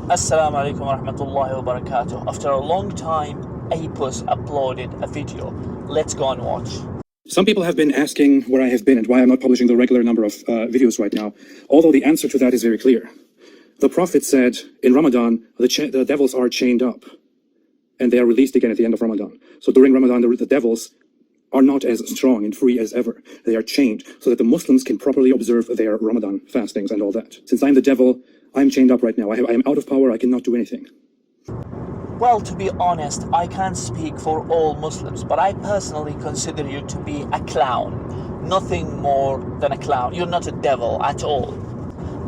Assalamu alaikum wa rahmatullahi wa barakatuh. After a long time, Apos uploaded a video. Let's go and watch. Some people have been asking where I have been and why I'm not publishing the regular number of videos right now, although the answer to that is very clear. The Prophet said in Ramadan, the devils are chained up and they are released again at the end of Ramadan. So during Ramadan, the devils are not as strong and free as ever. They are chained so that the Muslims can properly observe their Ramadan fastings and all that. Since I'm the devil, I'm chained up right now. I am out of power. I cannot do anything. Well, to be honest, I can't speak for all Muslims, but I personally consider you to be a clown. Nothing more than a clown. You're not a devil at all.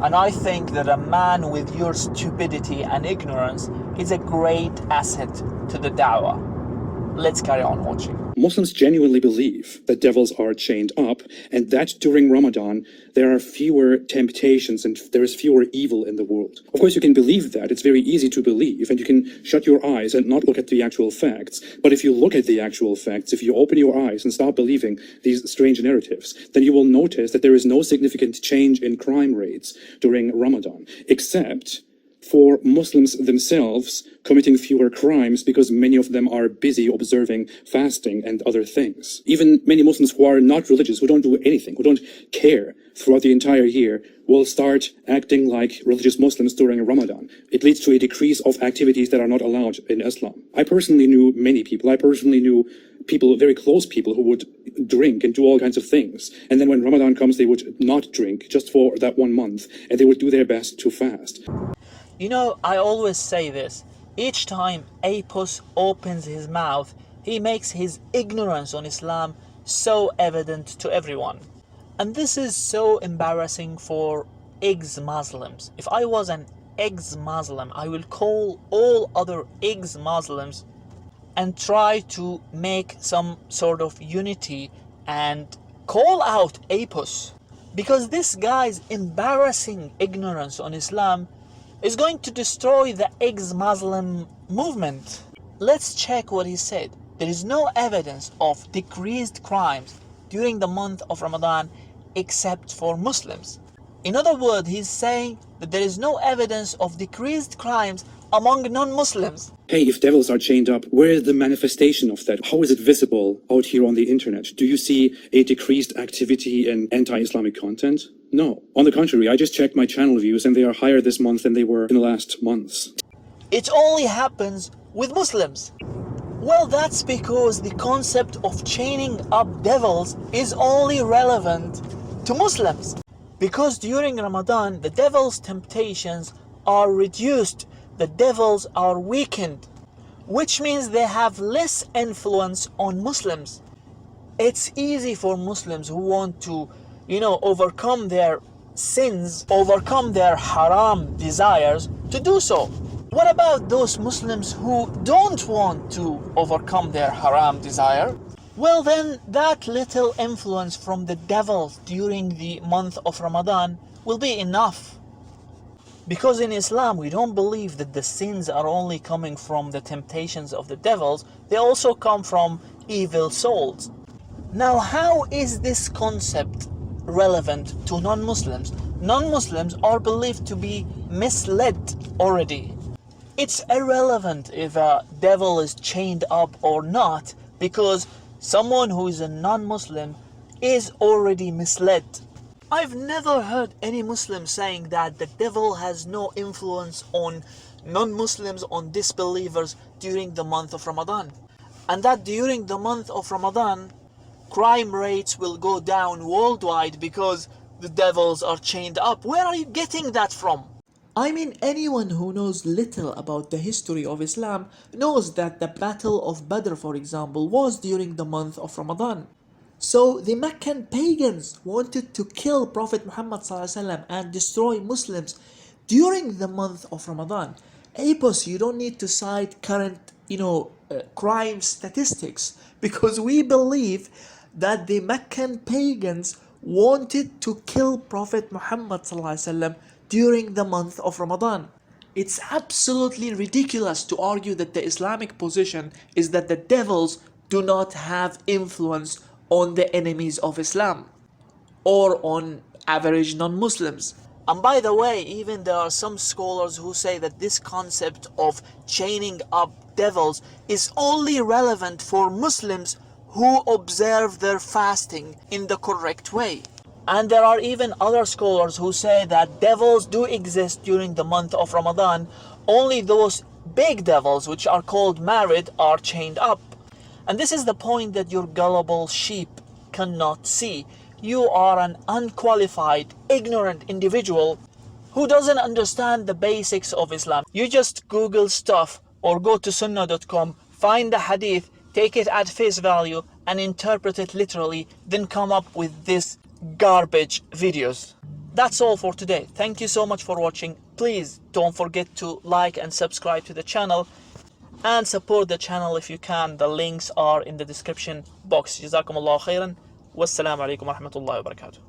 And I think that a man with your stupidity and ignorance is a great asset to the da'wah. Let's carry on watching. Muslims genuinely believe that devils are chained up and that during Ramadan there are fewer temptations and there is fewer evil in the world. Of course, you can believe that. It's very easy to believe and you can shut your eyes and not look at the actual facts. But if you look at the actual facts, if you open your eyes and stop believing these strange narratives, then you will notice that there is no significant change in crime rates during Ramadan, except for Muslims themselves committing fewer crimes because many of them are busy observing fasting and other things. Even many Muslims who are not religious, who don't do anything, who don't care throughout the entire year, will start acting like religious Muslims during Ramadan. It leads to a decrease of activities that are not allowed in Islam. I personally knew many people. I personally knew people, very close people, who would drink and do all kinds of things. And then when Ramadan comes, they would not drink just for that 1 month, and they would do their best to fast. You know, I always say this. Each time Apos opens his mouth, he makes his ignorance on Islam so evident to everyone. And this is so embarrassing for ex-Muslims. If I was an ex-Muslim, I will call all other ex-Muslims and try to make some sort of unity and call out Apos. Because this guy's embarrassing ignorance on Islam is going to destroy the ex-Muslim movement. Let's check what he said. There is no evidence of decreased crimes during the month of Ramadan except for Muslims. In other words, he's saying that there is no evidence of decreased crimes among non-Muslims. Hey, if devils are chained up, where is the manifestation of that? How is it visible out here on the internet? Do you see a decreased activity in anti-Islamic content? No. On the contrary, I just checked my channel views and they are higher this month than they were in the last months. It only happens with Muslims. Well, that's because the concept of chaining up devils is only relevant to Muslims. Because during Ramadan, the devil's temptations are reduced. The devils are weakened, which means they have less influence on Muslims. It's easy for Muslims who want to, overcome their sins, overcome their haram desires to do so. What about those Muslims who don't want to overcome their haram desire? Well, then that little influence from the devil during the month of Ramadan will be enough. Because in Islam, we don't believe that the sins are only coming from the temptations of the devils, they also come from evil souls. Now, how is this concept relevant to non-Muslims? Non-Muslims are believed to be misled already. It's irrelevant if a devil is chained up or not, because someone who is a non-Muslim is already misled. I've never heard any Muslim saying that the devil has no influence on non-Muslims, on disbelievers during the month of Ramadan. And that during the month of Ramadan, crime rates will go down worldwide because the devils are chained up. Where are you getting that from? I mean, anyone who knows little about the history of Islam knows that the Battle of Badr, for example, was during the month of Ramadan. So the Meccan pagans wanted to kill Prophet Muhammad ﷺ and destroy Muslims during the month of Ramadan. Apos, you don't need to cite current, crime statistics, because we believe that the Meccan pagans wanted to kill Prophet Muhammad ﷺ during the month of Ramadan. It's absolutely ridiculous to argue that the Islamic position is that the devils do not have influence on the enemies of Islam or on average non-Muslims. And by the way, even there are some scholars who say that this concept of chaining up devils is only relevant for Muslims who observe their fasting in the correct way. And there are even other scholars who say that devils do exist during the month of Ramadan. Only those big devils, which are called married, are chained up. And this is the point that your gullible sheep cannot see. You are an unqualified, ignorant individual who doesn't understand the basics of Islam. You just Google stuff or go to sunnah.com, find the hadith, take it at face value and interpret it literally, then come up with this garbage videos. That's all for today. Thank you so much for watching. Please don't forget to like and subscribe to the channel and support the channel if you can. The links are in the description box. Jazakumullahu khairan. Wassalamu alaikum wa rahmatullahi wa barakatuh.